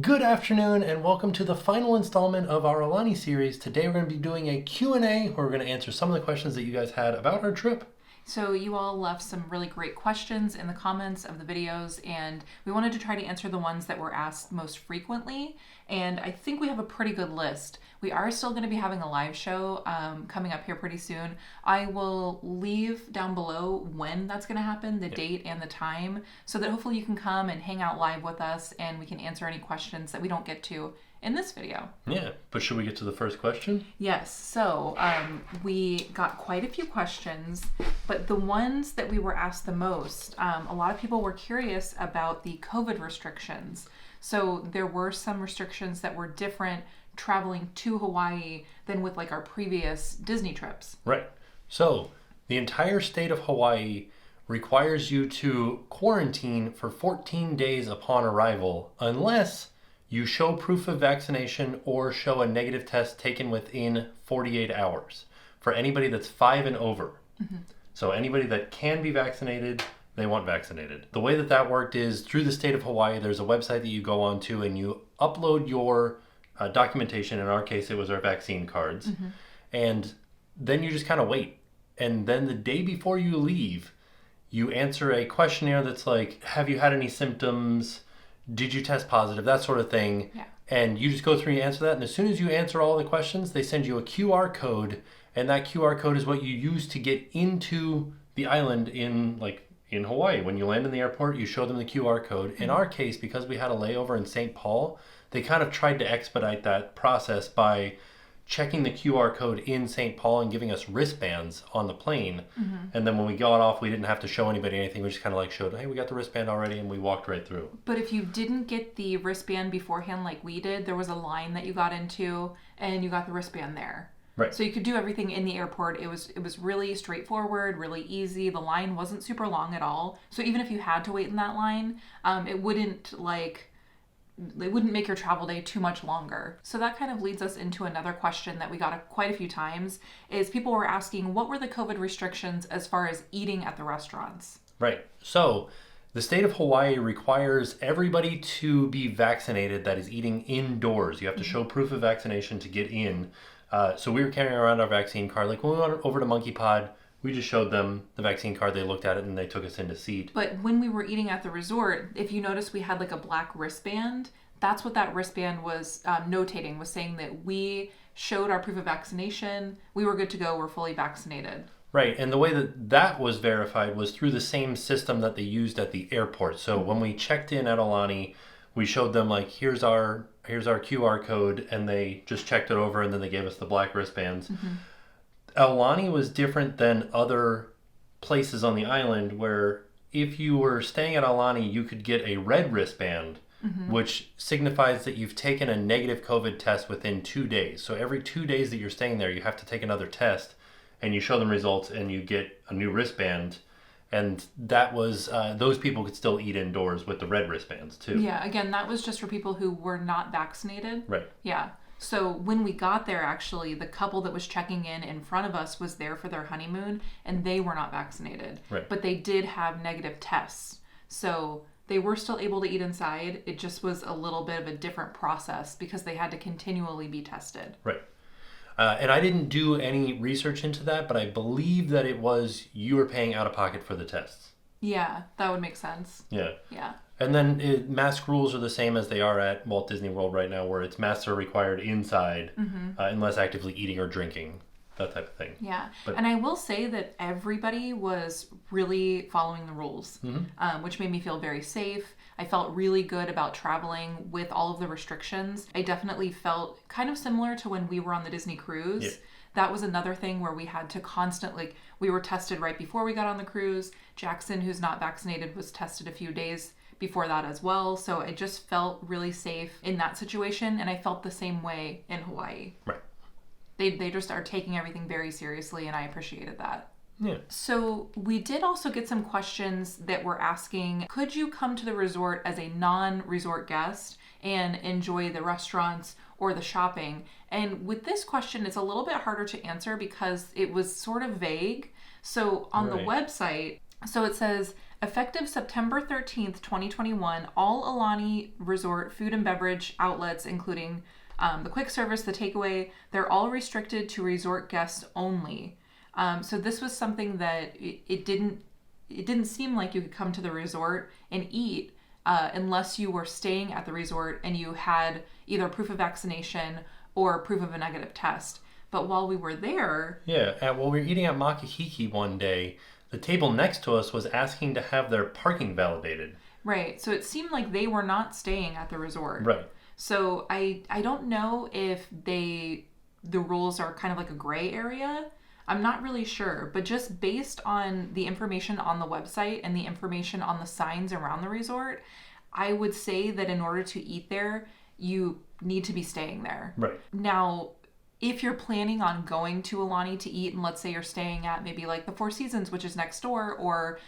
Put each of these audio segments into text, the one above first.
Good afternoon and welcome to the final installment of our Aulani series. Today we're going to be doing a Q&A where we're going to answer some of the questions that you guys had about our trip. So you all left some really great questions in the comments of the videos, and we wanted to try to answer the ones that were asked most frequently, and I think we have a pretty good list. We are still going to be having a live show coming up here pretty soon. I will leave down below when that's going to happen, the date and the time, so that hopefully you can come and hang out live with us and we can answer any questions that we don't get to in this video. Yeah, but should we get to the first question? Yes, so we got quite a few questions, but the ones that we were asked the most, a lot of people were curious about the COVID restrictions. So there were some restrictions that were different traveling to Hawaii than with like our previous Disney trips. Right. So the entire state of Hawaii requires you to quarantine for 14 days upon arrival unless you show proof of vaccination or show a negative test taken within 48 hours for anybody that's 5 and over. Mm-hmm. So anybody that can be vaccinated, they want vaccinated. The way that that worked is through the state of Hawaii, there's a website that you go on to and you upload your documentation. In our case, it was our vaccine cards. Mm-hmm. And then you just kind of wait. And then the day before you leave, you answer a questionnaire that's like, have you had any symptoms? Did you test positive? That sort of thing. Yeah. And you just go through and answer that. And as soon as you answer all the questions, they send you a QR code. And that QR code is what you use to get into the island in Hawaii. When you land in the airport, you show them the QR code. Mm-hmm. In our case, because we had a layover in St. Paul, they kind of tried to expedite that process by checking the QR code in St. Paul and giving us wristbands on the plane. Mm-hmm. And then when we got off, we didn't have to show anybody anything. We just kind of like showed, hey, we got the wristband already, and we walked right through. But if you didn't get the wristband beforehand like we did, there was a line that you got into and you got the wristband there. Right. So you could do everything in the airport. It was really straightforward, really easy. The line wasn't super long at all. So even if you had to wait in that line, it wouldn't make your travel day too much longer. So that kind of leads us into another question that we got quite a few times, is people were asking, what were the COVID restrictions as far as eating at the restaurants? Right. So the state of Hawaii requires everybody to be vaccinated that is eating indoors. You have to show proof of vaccination to get in. So we were carrying around our vaccine card. Like when we went over to Monkey Pod, we just showed them the vaccine card. They looked at it and they took us into seat. But when we were eating at the resort, if you notice, we had like a black wristband. That's what that wristband was notating, was saying that we showed our proof of vaccination. We were good to go. We're fully vaccinated. Right. And the way that that was verified was through the same system that they used at the airport. So when we checked in at Aulani, we showed them like, here's our QR code, and they just checked it over and then they gave us the black wristbands. Mm-hmm. Aulani was different than other places on the island where if you were staying at Aulani, you could get a red wristband, mm-hmm. which signifies that you've taken a negative COVID test within 2 days. So every 2 days that you're staying there, you have to take another test and you show them results and you get a new wristband. And that was, those people could still eat indoors with the red wristbands too. Yeah, again, that was just for people who were not vaccinated. Right. Yeah. So when we got there, actually, the couple that was checking in front of us was there for their honeymoon, and they were not vaccinated. Right. But they did have negative tests. So they were still able to eat inside. It just was a little bit of a different process because they had to continually be tested. Right. And I didn't do any research into that, but I believe that it was you were paying out of pocket for the tests. Yeah, that would make sense. Yeah. Yeah. And then mask rules are the same as they are at Walt Disney World right now, where it's masks are required inside, mm-hmm. Unless actively eating or drinking, that type of thing. Yeah. And I will say that everybody was really following the rules, mm-hmm. Which made me feel very safe. I felt really good about traveling with all of the restrictions. I definitely felt kind of similar to when we were on the Disney cruise. Yeah. That was another thing where we had to constantly, we were tested right before we got on the cruise. Jackson, who's not vaccinated, was tested a few days before that as well. So I just felt really safe in that situation. And I felt the same way in Hawaii. Right. They just are taking everything very seriously, and I appreciated that. Yeah. So we did also get some questions that were asking, could you come to the resort as a non-resort guest and enjoy the restaurants or the shopping? And with this question, it's a little bit harder to answer because it was sort of vague. So on the website, so it says, Effective September 13th, 2021, all Aulani Resort food and beverage outlets, including the quick service, the takeaway, they're all restricted to resort guests only. So this was something that it didn't seem like you could come to the resort and eat unless you were staying at the resort and you had either proof of vaccination or proof of a negative test. But while we were there... Yeah, while we were eating at Makahiki one day, the table next to us was asking to have their parking validated. Right, so it seemed like they were not staying at the resort. Right. So I don't know if the rules are kind of like a gray area. I'm not really sure, but just based on the information on the website and the information on the signs around the resort, I would say that in order to eat there, you need to be staying there. Right. Now, if you're planning on going to Aulani to eat, and let's say you're staying at maybe like the Four Seasons, which is next door, or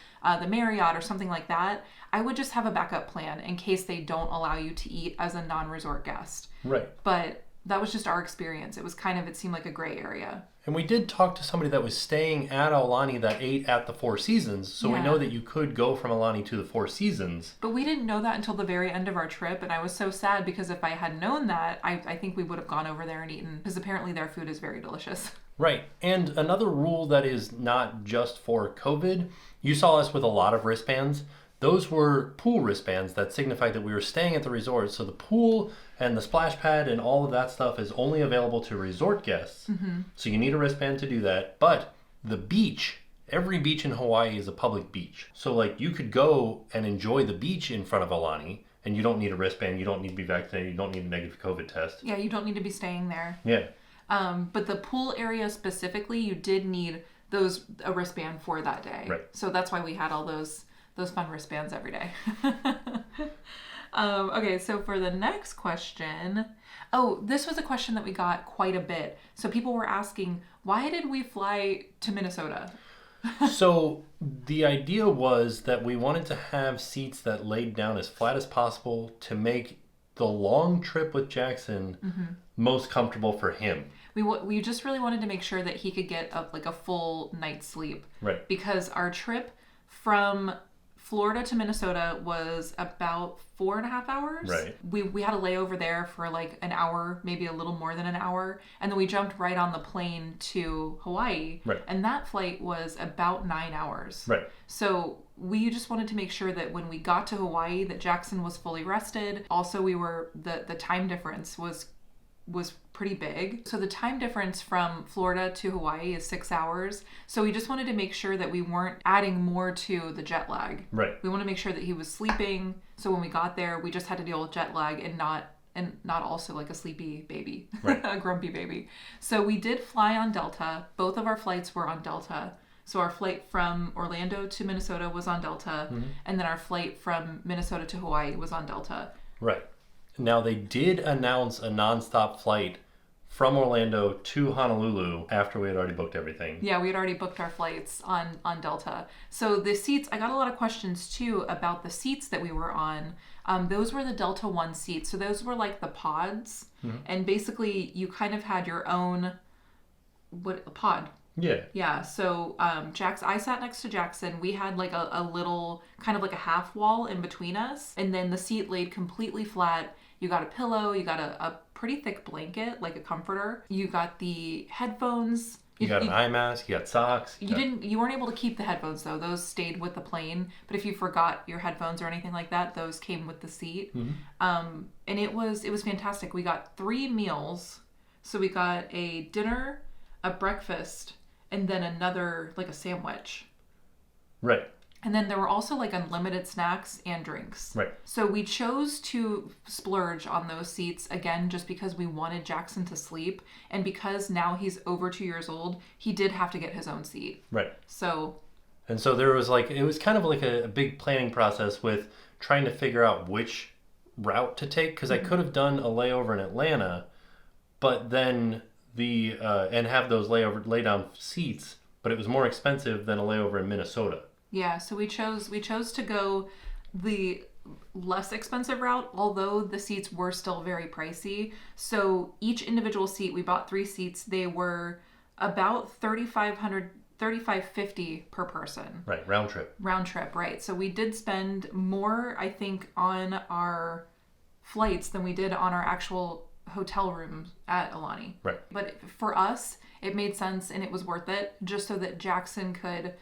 the Marriott or something like that, I would just have a backup plan in case they don't allow you to eat as a non-resort guest. Right. But that was just our experience. It seemed like a gray area. And we did talk to somebody that was staying at Aulani that ate at the Four Seasons, so we know that you could go from Aulani to the Four Seasons. But we didn't know that until the very end of our trip, and I was so sad because if I had known that, I think we would have gone over there and eaten, because apparently their food is very delicious. Right. And another rule that is not just for COVID, you saw us with a lot of wristbands. Those were pool wristbands that signified that we were staying at the resort. So the pool and the splash pad and all of that stuff is only available to resort guests. Mm-hmm. So you need a wristband to do that. But the beach, every beach in Hawaii is a public beach. So like you could go and enjoy the beach in front of Aulani, and you don't need a wristband, you don't need to be vaccinated, you don't need a negative COVID test. Yeah, you don't need to be staying there. Yeah. But the pool area specifically, you did need a wristband for that day. Right. So that's why we had all those fun wristbands every day. Okay, so for the next question, this was a question that we got quite a bit. So people were asking, why did we fly to Minnesota? So the idea was that we wanted to have seats that laid down as flat as possible to make the long trip with Jackson most comfortable for him. We just really wanted to make sure that he could get a full night's sleep. Right. Because our trip from Florida to Minnesota was about 4.5 hours. Right. We had a layover there for like an hour, maybe a little more than an hour. And then we jumped right on the plane to Hawaii. Right. And that flight was about 9 hours. Right. So we just wanted to make sure that when we got to Hawaii that Jackson was fully rested. Also, the time difference was pretty big. So the time difference from Florida to Hawaii is 6 hours. So we just wanted to make sure that we weren't adding more to the jet lag. Right. We want to make sure that he was sleeping. So when we got there, we just had to deal with jet lag and not also like a sleepy baby, right. A grumpy baby. So we did fly on Delta. Both of our flights were on Delta. So our flight from Orlando to Minnesota was on Delta. Mm-hmm. And then our flight from Minnesota to Hawaii was on Delta. Right. Now, they did announce a nonstop flight from Orlando to Honolulu after we had already booked everything. Yeah, we had already booked our flights on Delta. So the seats, I got a lot of questions too about the seats that we were on. Those were the Delta One seats. So those were like the pods. Mm-hmm. And basically you kind of had your own, a pod. Yeah. Yeah. So I sat next to Jackson. We had like a little, kind of like a half wall in between us. And then the seat laid completely flat. You got a pillow, you got a pretty thick blanket, like a comforter. You got the headphones. You got an eye mask, you got socks. You weren't able to keep the headphones though. Those stayed with the plane. But if you forgot your headphones or anything like that, those came with the seat. Mm-hmm. And it was fantastic. We got 3 meals. So we got a dinner, a breakfast, and then another, like a sandwich. Right. And then there were also like unlimited snacks and drinks. Right. So we chose to splurge on those seats again, just because we wanted Jackson to sleep. And because now he's over 2 years old, he did have to get his own seat. Right. And so there was it was kind of like a big planning process with trying to figure out which route to take. Because I could have done a layover in Atlanta, but then and have those lay down seats, but it was more expensive than a layover in Minnesota. Yeah, so we chose to go the less expensive route, although the seats were still very pricey. So each individual seat, we bought 3 seats. They were about $3,500 $35.50 per person. Right, round trip. Round trip, right. So we did spend more, I think, on our flights than we did on our actual hotel rooms at Aulani. Right. But for us, it made sense and it was worth it just so that Jackson could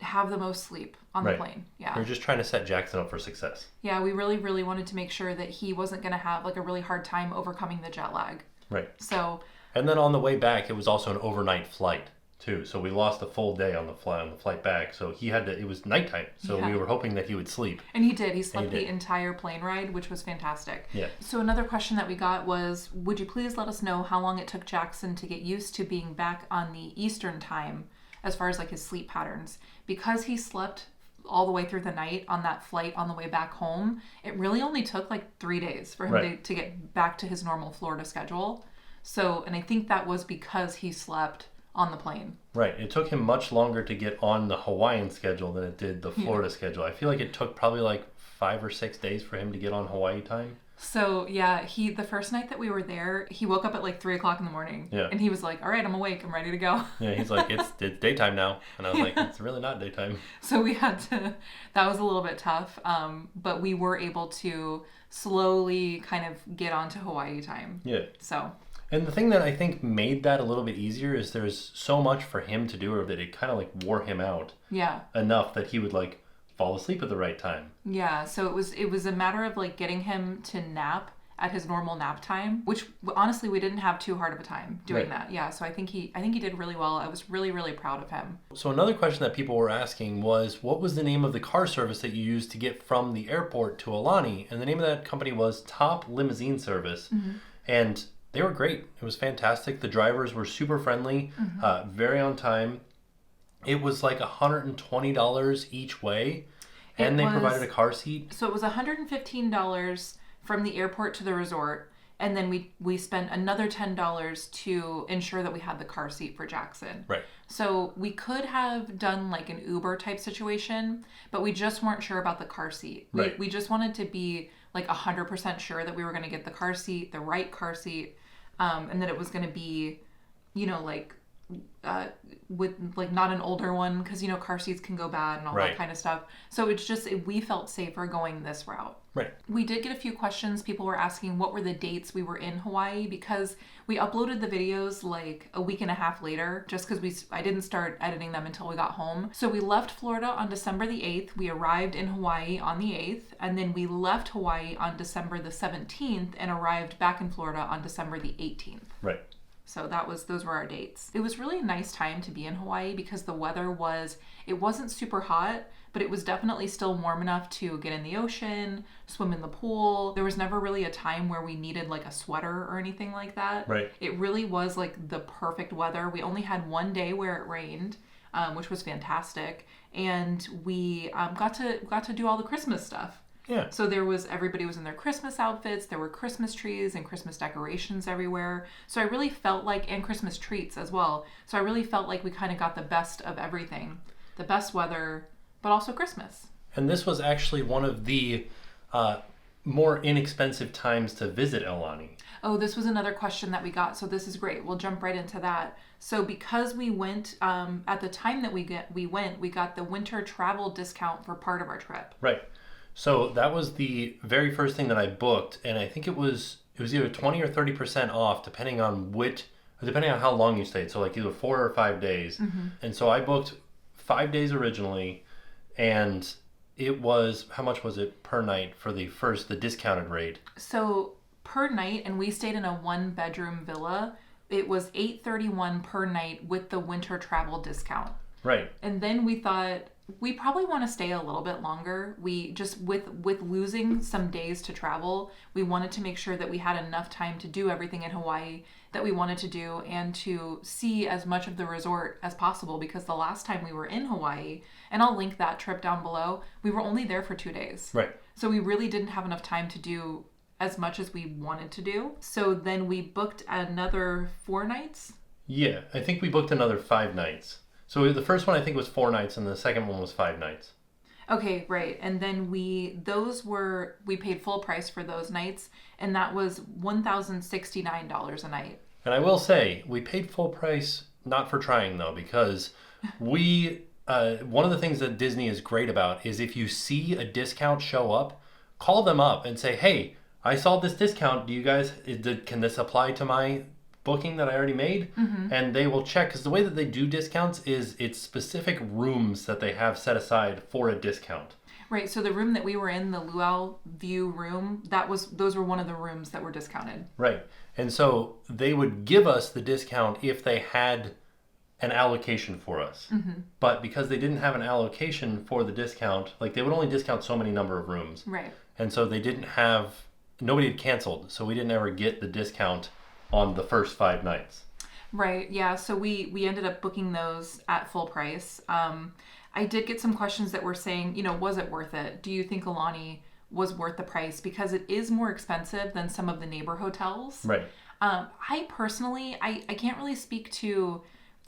have the most sleep on the plane. Yeah. We're just trying to set Jackson up for success. Yeah, we really, really wanted to make sure that he wasn't going to have like a really hard time overcoming the jet lag. Right. So. And then on the way back, it was also an overnight flight too. So we lost a full day on the flight back. So he had to, it was nighttime. So we were hoping that he would sleep. And he did. He slept the entire plane ride, which was fantastic. Yeah. So another question that we got was, would you please let us know how long it took Jackson to get used to being back on the Eastern time as far as like his sleep patterns? Because he slept all the way through the night on that flight on the way back home, it really only took like 3 days for him to get back to his normal Florida schedule. So, and I think that was because he slept on the plane. Right. It took him much longer to get on the Hawaiian schedule than it did the Florida schedule. I feel like it took probably like 5 or 6 days for him to get on Hawaii time. So yeah, the first night that we were there, he woke up at like 3 o'clock in the morning. Yeah. And he was like, all right, I'm awake. I'm ready to go. Yeah, he's like, it's daytime now. And I was like, it's really not daytime. So we had to, that was a little bit tough. But we were able to slowly kind of get onto Hawaii time. Yeah. So. And the thing that I think made that a little bit easier is there's so much for him to do, or that it kind of like wore him out. Yeah. Enough that he would like fall asleep at the right time. Yeah. So it was a matter of like getting him to nap at his normal nap time, which honestly we didn't have too hard of a time doing that. Yeah. So I think he did really well. I was really, really proud of him. So another question that people were asking was, what was the name of the car service that you used to get from the airport to Aulani? And the name of that company was Top Limousine Service. Mm-hmm. And they were great. It was fantastic. The drivers were super friendly, very on time. It was like $120 each way, and they provided a car seat. So it was $115 from the airport to the resort, and then we spent another $10 to ensure that we had the car seat for Jackson. Right. So we could have done like an Uber type situation, but we just weren't sure about the car seat. We just wanted to be like 100% sure that we were going to get the car seat, the right car seat, and that it was going to be, you know, like with like not an older one, because you know car seats can go bad and all that kind of stuff. So it's just we felt safer going this route. Right. We did get a few questions. People were asking what were the dates we were in Hawaii, because we uploaded the videos like a week and a half later, just because I didn't start editing them until we got home. So we left Florida on December the 8th. We arrived in Hawaii on the 8th, and then we left Hawaii on December the 17th and arrived back in Florida on December the 18th. Right. So those were our dates. It was really a nice time to be in Hawaii because the weather it wasn't super hot, but it was definitely still warm enough to get in the ocean, swim in the pool. There was never really a time where we needed like a sweater or anything like that. Right. It really was like the perfect weather. We only had one day where it rained, which was fantastic. And we got to do all the Christmas stuff. Yeah. So everybody was in their Christmas outfits. There were Christmas trees and Christmas decorations everywhere. So I really felt like, and Christmas treats as well. So I really felt like we kind of got the best of everything. The best weather, but also Christmas. And this was actually one of the more inexpensive times to visit Aulani. Oh, this was another question that we got. So this is great. We'll jump right into that. So because we went, at the time that we went, we got the winter travel discount for part of our trip. Right. So that was the very first thing that I booked, and I think it was either 20 or 30% off depending on how long you stayed. So like either 4 or 5 days. Mm-hmm. And so I booked 5 days originally, and it was, how much was it per night for the discounted rate? So per night, and we stayed in a 1-bedroom villa, it was $831 per night with the winter travel discount. Right. And then we thought, we probably want to stay a little bit longer. We just, with losing some days to travel, we wanted to make sure that we had enough time to do everything in Hawaii that we wanted to do and to see as much of the resort as possible, because the last time we were in Hawaii, and I'll link that trip down below, we were only there for 2 days. Right. So we really didn't have enough time to do as much as we wanted to do. So then we booked another 4 nights. Yeah, I think we booked another 5 nights. So the first one I think was 4 nights, and the second one was 5 nights. Okay, right. And then we paid full price for those nights, and that was $1,069 a night. And I will say, we paid full price not for trying though, because One of the things that Disney is great about is if you see a discount show up, call them up and say, hey, I saw this discount. Do you guys, can this apply to my booking that I already made? And they will check, because the way that they do discounts is it's specific rooms that they have set aside for a discount. Right. So the room that we were in, the Luau View room, those were one of the rooms that were discounted. Right. And so they would give us the discount if they had an allocation for us. But because they didn't have an allocation for the discount, like they would only discount so many number of rooms. Right. And so nobody had canceled. So we didn't ever get the discount on the first 5 nights. Right. Yeah. So we ended up booking those at full price. I did get some questions that were saying, was it worth it? Do you think Aulani was worth the price? Because it is more expensive than some of the neighbor hotels. Right. I personally, I can't really speak to,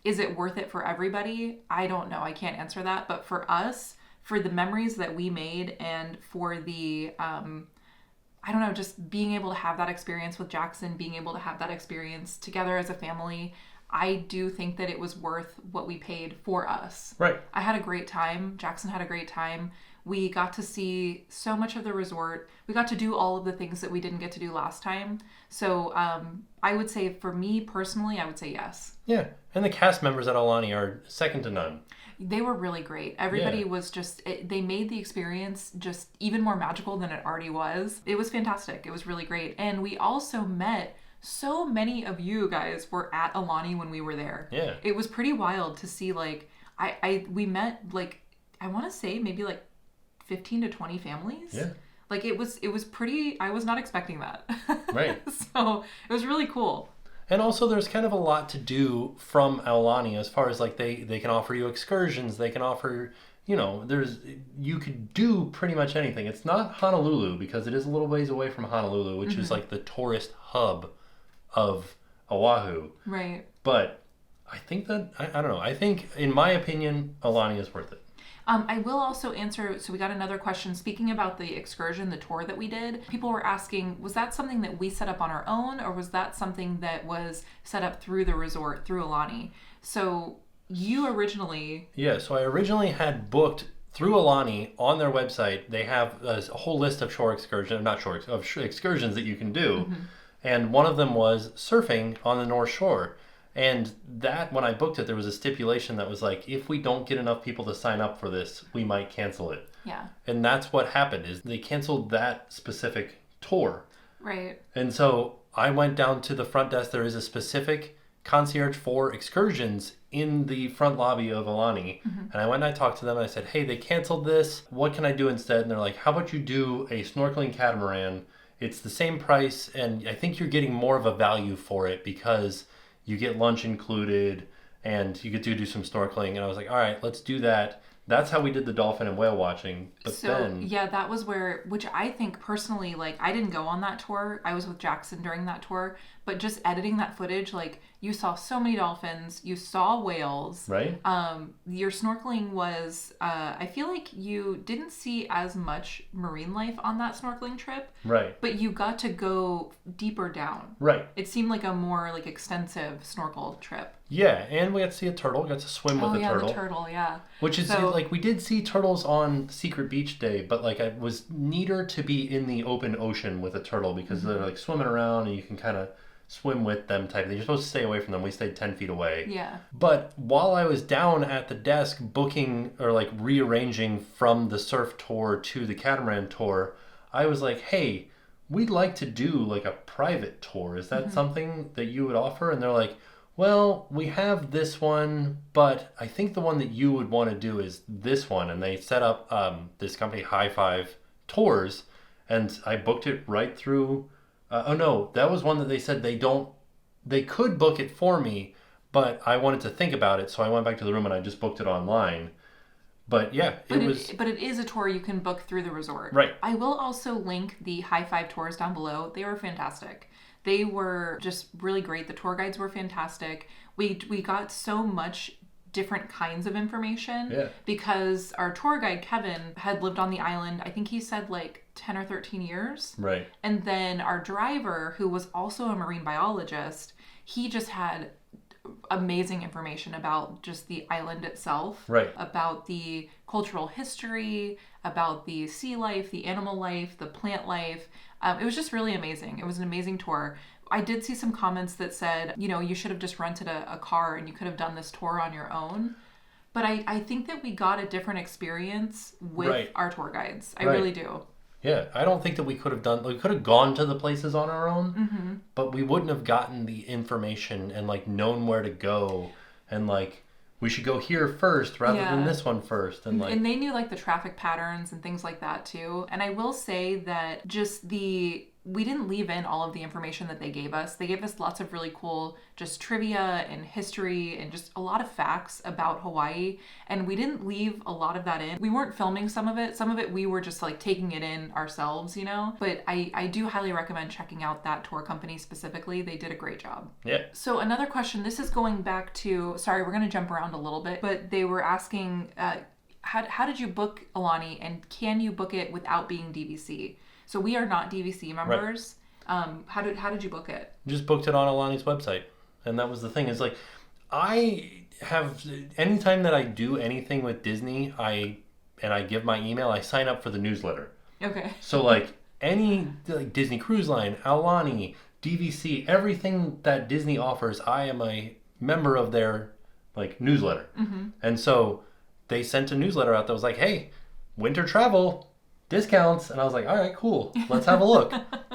is it worth it for everybody? I don't know. I can't answer that. But for us, for the memories that we made and for the, I don't know, just being able to have that experience with Jackson, being able to have that experience together as a family, I do think that it was worth what we paid for us. Right. I had a great time. Jackson had a great time. We got to see so much of the resort. We got to do all of the things that we didn't get to do last time. So I would say, for me personally, I would say yes. Yeah. And the cast members at Aulani are second to none. They were really great. Everybody was they made the experience just even more magical than it already was. It was fantastic. It was really great. And we also met, so many of you guys were at Aulani when we were there. Yeah. It was pretty wild to see, we met, I want to say maybe 15 to 20 families. Yeah. It was pretty, I was not expecting that. Right. So it was really cool. And also there's kind of a lot to do from Aulani as far as they can offer you excursions. They can offer, you could do pretty much anything. It's not Honolulu, because it is a little ways away from Honolulu, which is the tourist hub of Oahu. Right. But I think that, I don't know. I think, in my opinion, Aulani is worth it. I will also answer, so we got another question. Speaking about the excursion, the tour that we did, people were asking, was that something that we set up on our own, or was that something that was set up through the resort, through Aulani? So you originally... Yeah, so I originally had booked through Aulani on their website. They have a whole list of excursions that you can do. And one of them was surfing on the North Shore. And that, when I booked it, there was a stipulation that was if we don't get enough people to sign up for this, we might cancel it. Yeah. And that's what happened, is they canceled that specific tour. Right. And so I went down to the front desk. There is a specific concierge for excursions in the front lobby of Aulani. And I went and I talked to them and I said, hey, they canceled this. What can I do instead? And they're like, how about you do a snorkeling catamaran? It's the same price, and I think you're getting more of a value for it because you get lunch included and you get to do some snorkeling. And I was like, all right, let's do that. That's how we did the dolphin and whale watching. But yeah, that was which I think personally, I didn't go on that tour. I was with Jackson during that tour, but just editing that footage, you saw so many dolphins, you saw whales. Right. Your snorkeling was, I feel like you didn't see as much marine life on that snorkeling trip. Right. But you got to go deeper down. Right. It seemed like a more extensive snorkel trip. Yeah, and we got to see a turtle, got to swim with a turtle. Oh yeah, the turtle, yeah. Which is, we did see turtles on Secret Beach Day, but, it was neater to be in the open ocean with a turtle because they're, swimming around and you can kind of swim with them type of thing. You're supposed to stay away from them. We stayed 10 feet away. Yeah. But while I was down at the desk booking or, rearranging from the surf tour to the catamaran tour, I was like, hey, we'd like to do, a private tour. Is that something that you would offer? And they're like, well, we have this one, but I think the one that you would want to do is this one. And they set up this company, High Five Tours, and I booked it right through. That was one that they said they could book it for me, but I wanted to think about it. So I went back to the room and I just booked it online. But yeah, But it is a tour you can book through the resort. Right. I will also link the High Five tours down below. They were fantastic. They were just really great. The tour guides were fantastic. We got so much different kinds of information because our tour guide, Kevin, had lived on the island, I think he said 10 or 13 years. Right. And then our driver, who was also a marine biologist, he just had amazing information about just the island itself, Right. about the cultural history, about the sea life, the animal life, the plant life. It was just really amazing. It was an amazing tour. I did see some comments that said, you should have just rented a car and you could have done this tour on your own. But I think that we got a different experience with our tour guides. I really do. Yeah, I don't think that we could have gone to the places on our own, but we wouldn't have gotten the information and like known where to go and like we should go here first rather than this one first. And they knew like the traffic patterns and things like that too. And I will say that we didn't leave in all of the information that they gave us. They gave us lots of really cool just trivia and history and just a lot of facts about Hawaii. And we didn't leave a lot of that in. We weren't filming some of it. Some of it we were just like taking it in ourselves, But I do highly recommend checking out that tour company specifically. They did a great job. Yeah. So another question, this is going back to, sorry, we're going to jump around a little bit, but they were asking, how did you book Aulani and can you book it without being DVC? So we are not DVC members. Right. How did you book it? Just booked it on Aulani's website. And that was the thing. Is like, anytime that I do anything with Disney, I give my email, I sign up for the newsletter. Okay. So like any like Disney Cruise Line, Aulani, DVC, everything that Disney offers, I am a member of their like newsletter. Mm-hmm. And so they sent a newsletter out that was like, hey, winter travel discounts, and I was like, all right, cool, let's have a look.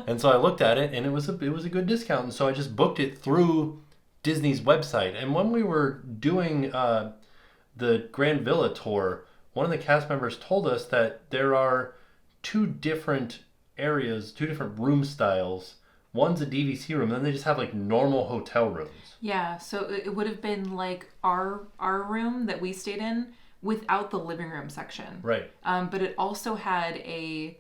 And so I looked at it and it was a good discount, and so I just booked it through Disney's website. And when we were doing the Grand Villa tour, one of the cast members told us that there are two different areas, two different room styles. One's a DVC room, and then they just have like normal hotel rooms. Yeah, so it would have been like our room that we stayed in without the living room section. Right. But it also had a,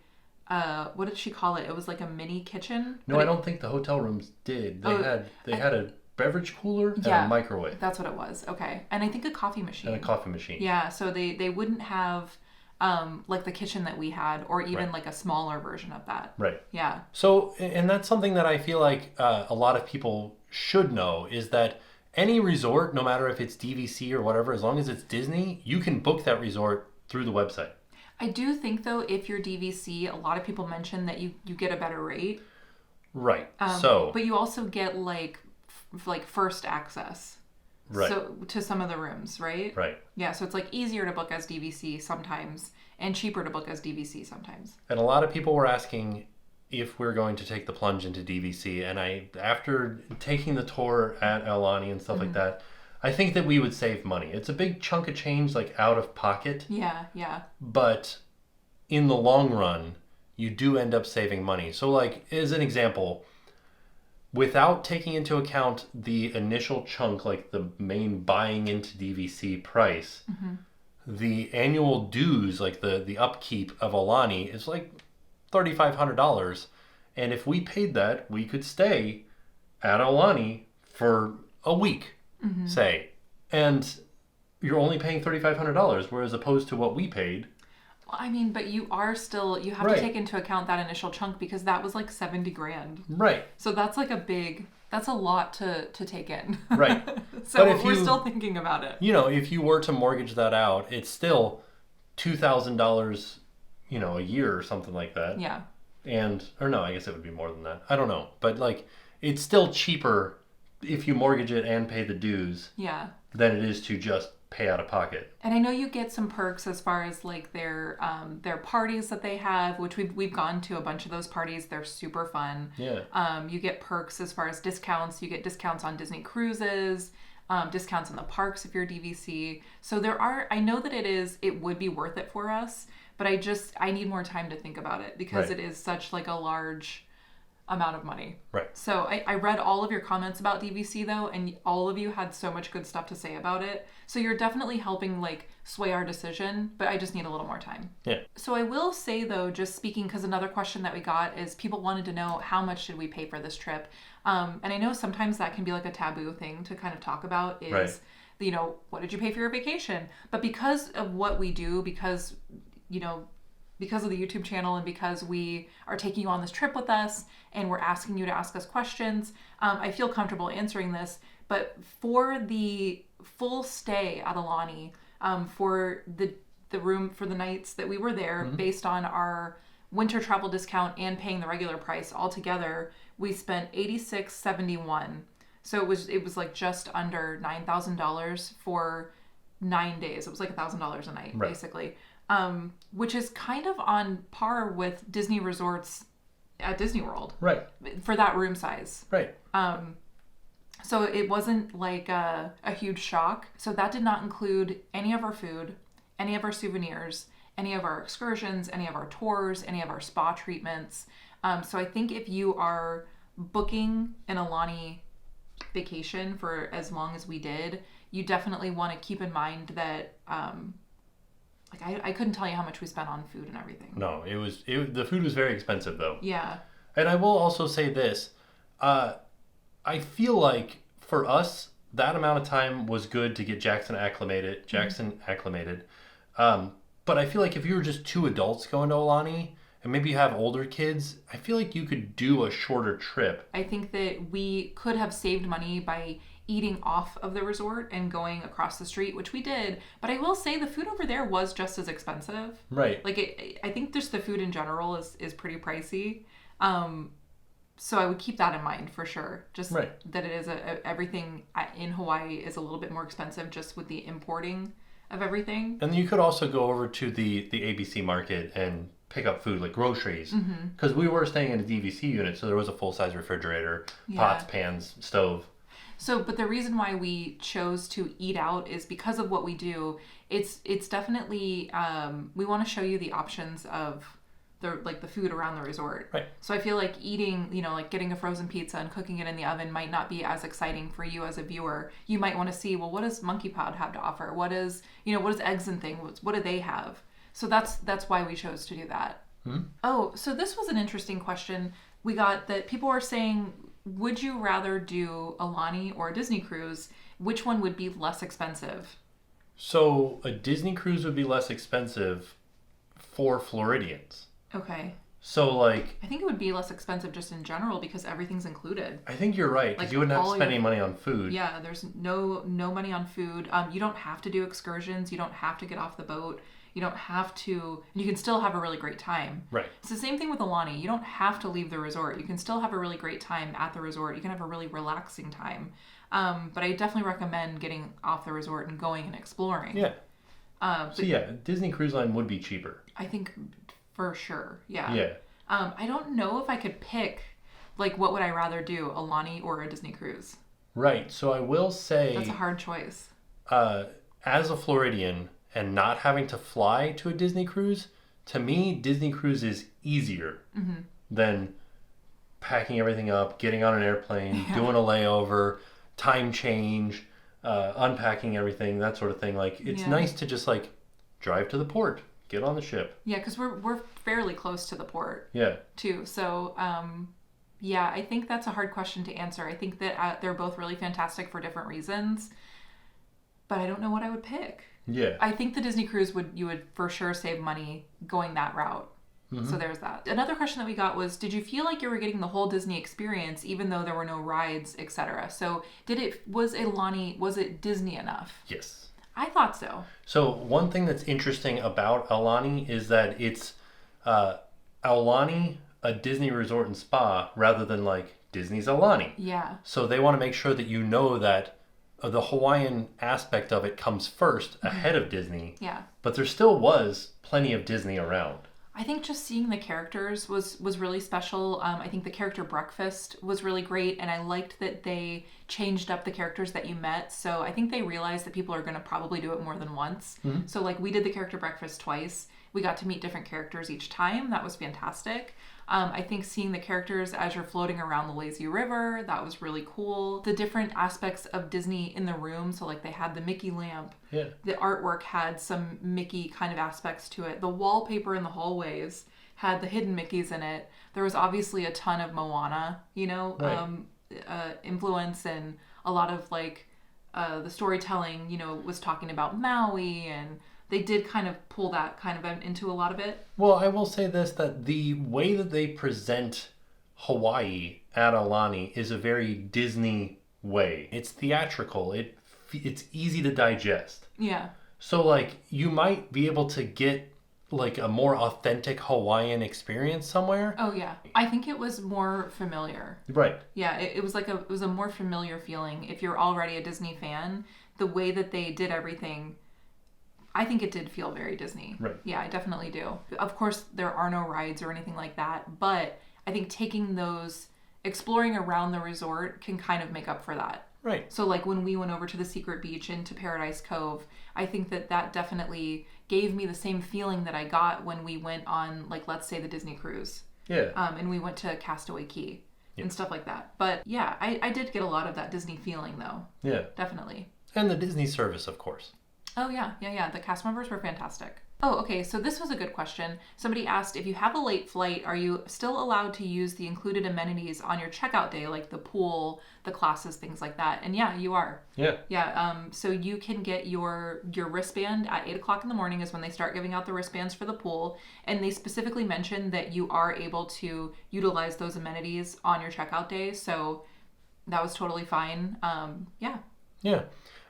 what did she call it? It was like a mini kitchen. No, I don't think the hotel rooms did. They had a beverage cooler and a microwave. That's what it was. Okay. And I think a coffee machine. And a coffee machine. Yeah, so they wouldn't have like the kitchen that we had or even like a smaller version of that. Right. Yeah. So, and that's something that I feel like a lot of people should know is that any resort, no matter if it's DVC or whatever, as long as it's Disney, you can book that resort through the website. I do think, though, if you're DVC, a lot of people mention that you get a better rate. Right. But you also get like first access. Right. So to some of the rooms, right? Right. Yeah, so it's like easier to book as DVC sometimes and cheaper to book as DVC sometimes. And a lot of people were asking if we're going to take the plunge into DVC, and after taking the tour at Aulani and stuff like that, I think that we would save money. It's a big chunk of change, like out of pocket. Yeah. But in the long run, you do end up saving money. So like, as an example, without taking into account the initial chunk, like the main buying into DVC price, the annual dues, like the upkeep of Aulani is like $3,500, and if we paid that, we could stay at Aulani for a week, say, and you're only paying $3,500, whereas opposed to what we paid. Well, I mean, but you have to take into account that initial chunk because that was like $70,000. Right. So that's like that's a lot to take in. Right. So we're still thinking about it. If you were to mortgage that out, it's still $2,000 a year or something like that. Yeah. Or no, I guess it would be more than that. I don't know. But like, it's still cheaper if you mortgage it and pay the dues. Yeah. Than it is to just pay out of pocket. And I know you get some perks as far as like their parties that they have, which we've gone to a bunch of those parties. They're super fun. Yeah. You get perks as far as discounts. You get discounts on Disney cruises. Discounts in the parks if you're DVC. So I know that it would be worth it for us. But I need more time to think about it because it is such like a large amount of money. Right. So I read all of your comments about DVC though, and all of you had so much good stuff to say about it. So you're definitely helping like sway our decision, but I just need a little more time. Yeah. So I will say though, just speaking, because another question that we got is people wanted to know how much did we pay for this trip? And I know sometimes that can be like a taboo thing to kind of talk about is, what did you pay for your vacation? But because of what we do, because because of the YouTube channel and because we are taking you on this trip with us and we're asking you to ask us questions, I feel comfortable answering this. But for the full stay at Aulani, for the room for the nights that we were there, based on our winter travel discount and paying the regular price altogether, we spent $86.71. So it was like just under $9,000 for 9 days. It was like $1,000 a night, basically. Which is kind of on par with Disney resorts at Disney World. Right. For that room size. Right. So it wasn't like a huge shock. So that did not include any of our food, any of our souvenirs, any of our excursions, any of our tours, any of our spa treatments. So I think if you are booking an Aulani vacation for as long as we did, you definitely want to keep in mind that I couldn't tell you how much we spent on food and everything. No, the food was very expensive though. Yeah. And I will also say this, I feel like for us that amount of time was good to get Jackson acclimated. But I feel like if you were just two adults going to Aulani and maybe you have older kids, I feel like you could do a shorter trip. I think that we could have saved money by eating off of the resort and going across the street, which we did. But I will say the food over there was just as expensive. Right. Like I think just the food in general is pretty pricey. So I would keep that in mind for sure. Just that it is everything in Hawaii is a little bit more expensive just with the importing of everything. And you could also go over to the ABC market and pick up food like groceries, because we were staying in a DVC unit, so there was a full-size refrigerator, pots, pans, stove. So, but the reason why we chose to eat out is because of what we do. It's definitely we want to show you the options of the food around the resort. Right. So I feel like eating, like getting a frozen pizza and cooking it in the oven might not be as exciting for you as a viewer. You might want to see, well, what does Monkey Pod have to offer? What is Eggs and Things? What do they have? So that's why we chose to do that. Mm-hmm. Oh, so this was an interesting question. We got that people were saying, would you rather do Aulani or a Disney cruise? Which one would be less expensive? So a Disney cruise would be less expensive for Floridians. Okay. So I think it would be less expensive just in general because everything's included. I think you're right, because you wouldn't have to spend any money on food. Yeah, there's no money on food. You don't have to do excursions. You don't have to get off the boat. You don't have to. You can still have a really great time. Right. It's the same thing with Aulani. You don't have to leave the resort. You can still have a really great time at the resort. You can have a really relaxing time. But I definitely recommend getting off the resort and going and exploring. Yeah. Disney Cruise Line would be cheaper. I think for sure. Yeah. Yeah. I don't know if I could pick, what would I rather do, Aulani or a Disney cruise? Right. So I will say... That's a hard choice. As a Floridian and not having to fly to a Disney cruise, to me, Disney cruise is easier than packing everything up, getting on an airplane, doing a layover, time change, unpacking everything, that sort of thing. It's nice to just, drive to the port. Get on the ship. Yeah, because we're fairly close to the port. Yeah. Too. So, I think that's a hard question to answer. I think that they're both really fantastic for different reasons, but I don't know what I would pick. Yeah. I think the Disney cruise you would for sure save money going that route. Mm-hmm. So there's that. Another question that we got was, did you feel like you were getting the whole Disney experience even though there were no rides, etc.? So was it Disney enough? Yes. I thought so. So one thing that's interesting about Aulani is that it's Aulani, a Disney resort and spa, rather than Disney's Aulani. Yeah. So they want to make sure that you know that the Hawaiian aspect of it comes first ahead of Disney. Yeah. But there still was plenty of Disney around. I think just seeing the characters was really special. I think the character breakfast was really great, and I liked that they changed up the characters that you met. So I think they realized that people are going to probably do it more than once. Mm-hmm. So we did the character breakfast twice. We got to meet different characters each time. That was fantastic. I think seeing the characters as you're floating around the lazy river, that was really cool. The different aspects of Disney in the room. So they had the Mickey lamp. Yeah. The artwork had some Mickey kind of aspects to it. The wallpaper in the hallways had the hidden Mickeys in it. There was obviously a ton of Moana, influence, and a lot of the storytelling, was talking about Maui and they did kind of pull that kind of into a lot of it. Well, I will say this, that the way that they present Hawaii at Aulani is a very Disney way. It's theatrical. It's easy to digest. Yeah. So, like, you might be able to get, like, a more authentic Hawaiian experience somewhere. Oh, yeah. I think it was more familiar. Right. Yeah, it was like it was a more familiar feeling. If you're already a Disney fan, the way that they did everything, I think it did feel very Disney. Right. Yeah, I definitely do. Of course, there are no rides or anything like that, but I think exploring around the resort can kind of make up for that. Right. So like when we went over to the Secret Beach into Paradise Cove, I think that definitely gave me the same feeling that I got when we went on, like, let's say the Disney cruise. Yeah. And we went to Castaway Cay and stuff like that. But yeah, I did get a lot of that Disney feeling though. Yeah. Definitely. And the Disney service, of course. Oh yeah. The cast members were fantastic. Oh, okay. So this was a good question. Somebody asked, if you have a late flight, are you still allowed to use the included amenities on your checkout day, like the pool, the classes, things like that? And yeah, you are. Yeah. Yeah. So you can get your wristband at 8 o'clock in the morning is when they start giving out the wristbands for the pool. And they specifically mentioned that you are able to utilize those amenities on your checkout day. So that was totally fine. Yeah. Yeah.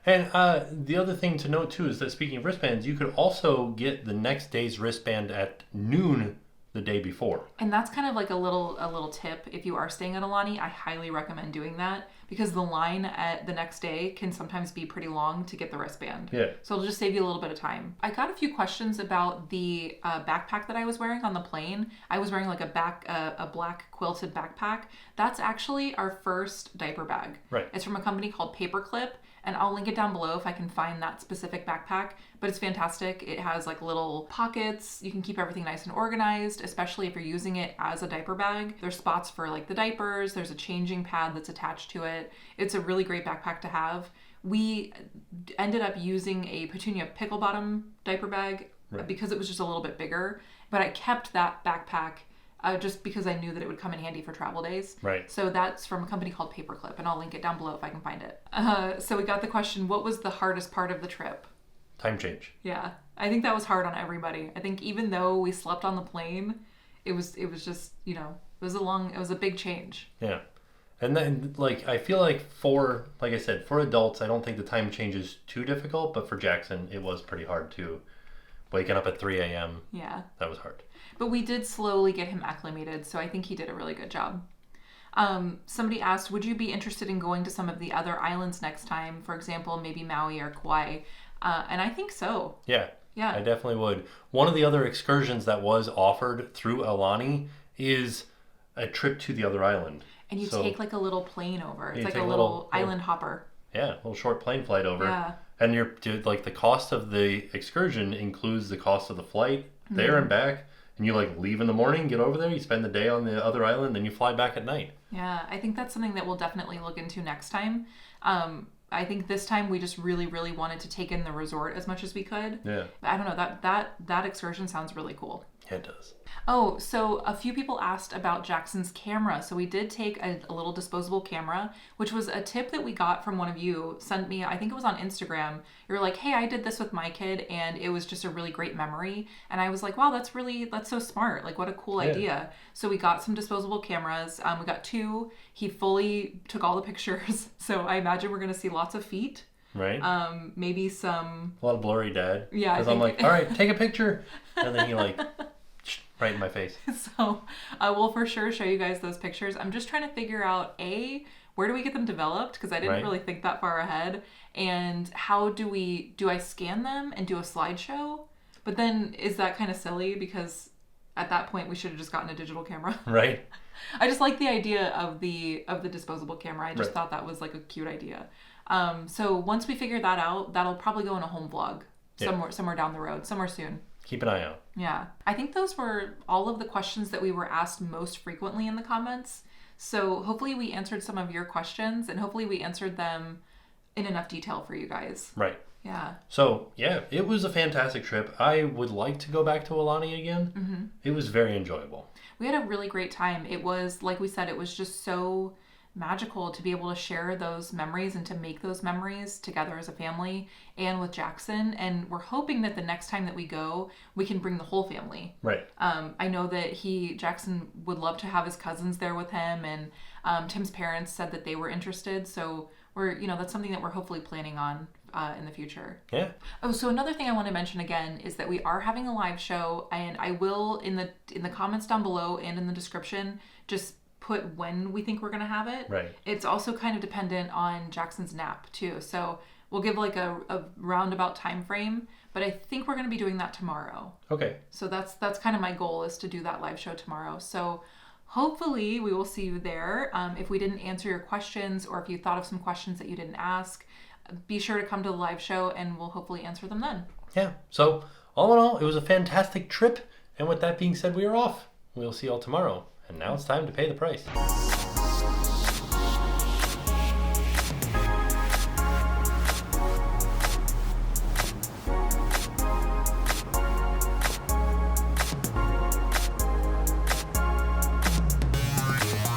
And the other thing to note, too, is that speaking of wristbands, you could also get the next day's wristband at noon the day before. And that's kind of like a little tip. If you are staying at Aulani, I highly recommend doing that because the line at the next day can sometimes be pretty long to get the wristband. Yeah. So it'll just save you a little bit of time. I got a few questions about the backpack that I was wearing on the plane. I was wearing like a black quilted backpack. That's actually our first diaper bag. Right. It's from a company called Paperclip. And I'll link it down below if I can find that specific backpack. But it's fantastic. It has like little pockets. You can keep everything nice and organized, especially if you're using it as a diaper bag. There's spots for like the diapers. There's a changing pad that's attached to it. It's a really great backpack to have. We ended up using a Petunia pickle bottom diaper bag because it was just a little bit bigger. But I kept that backpack just because I knew that it would come in handy for travel days. Right. So that's from a company called Paperclip, and I'll link it down below if I can find it. So we got the question, what was the hardest part of the trip? Time change. Yeah. I think that was hard on everybody. I think even though we slept on the plane, it was just, it was a big change. Yeah. And then, like, I feel like like I said, for adults, I don't think the time change is too difficult, but for Jackson, it was pretty hard too. Waking up at 3 a.m. Yeah. That was hard. But we did slowly get him acclimated, so I think he did a really good job. Somebody asked, would you be interested in going to some of the other islands next time? For example, maybe Maui or Kauai. And I think so. Yeah. Yeah. I definitely would. One of the other excursions that was offered through Aulani is a trip to the other island. And you take like a little plane over. It's like a little island hopper. Yeah, a little short plane flight over. Yeah. And like the cost of the excursion includes the cost of the flight there and back. And you like leave in the morning, get over there, you spend the day on the other island, then you fly back at night. Yeah, I think that's something that we'll definitely look into next time. I think this time we just really, really wanted to take in the resort as much as we could. Yeah. I don't know, that excursion sounds really cool. Yeah, it does. Oh, so a few people asked about Jackson's camera. So we did take a little disposable camera, which was a tip that we got from one of you. Sent me, I think it was on Instagram. You were like, hey, I did this with my kid and it was just a really great memory. And I was like, wow, that's so smart. Like, what a cool idea. So we got some disposable cameras. We got 2. He fully took all the pictures. So I imagine we're going to see lots of feet. Right. Maybe some... A lot of blurry dad. Yeah. Because I'm like, all right, take a picture. And then he like... right in my face. So we'll for sure show you guys those pictures. I'm just trying to figure out, where do we get them developed? Because I didn't really think that far ahead. And how do I scan them and do a slideshow? But then is that kind of silly? Because at that point we should have just gotten a digital camera. Right. I just like the idea of the disposable camera. I just thought that was like a cute idea. So once we figure that out, that'll probably go in a home vlog somewhere down the road, somewhere soon. Keep an eye out. Yeah. I think those were all of the questions that we were asked most frequently in the comments. So hopefully we answered some of your questions and hopefully we answered them in enough detail for you guys. Right. Yeah. So, yeah, it was a fantastic trip. I would like to go back to Aulani again. Mm-hmm. It was very enjoyable. We had a really great time. It was, like we said, it was just so magical to be able to share those memories and to make those memories together as a family and with Jackson. And we're hoping that the next time that we go, we can bring the whole family. Right. I know that Jackson would love to have his cousins there with him, and Tim's parents said that they were interested. So that's something that we're hopefully planning on in the future. Yeah. Oh, so another thing I want to mention again is that we are having a live show, and I will in the comments down below and in the description just put when we think we're going to have it. Right. It's also kind of dependent on Jackson's nap too. So we'll give like a roundabout time frame, but I think we're going to be doing that tomorrow. Okay. So that's kind of my goal, is to do that live show tomorrow. So hopefully we will see you there. If we didn't answer your questions, or if you thought of some questions that you didn't ask, be sure to come to the live show and we'll hopefully answer them then. Yeah. So all in all, it was a fantastic trip. And with that being said, we are off. We'll see you all tomorrow. And now it's time to pay the price.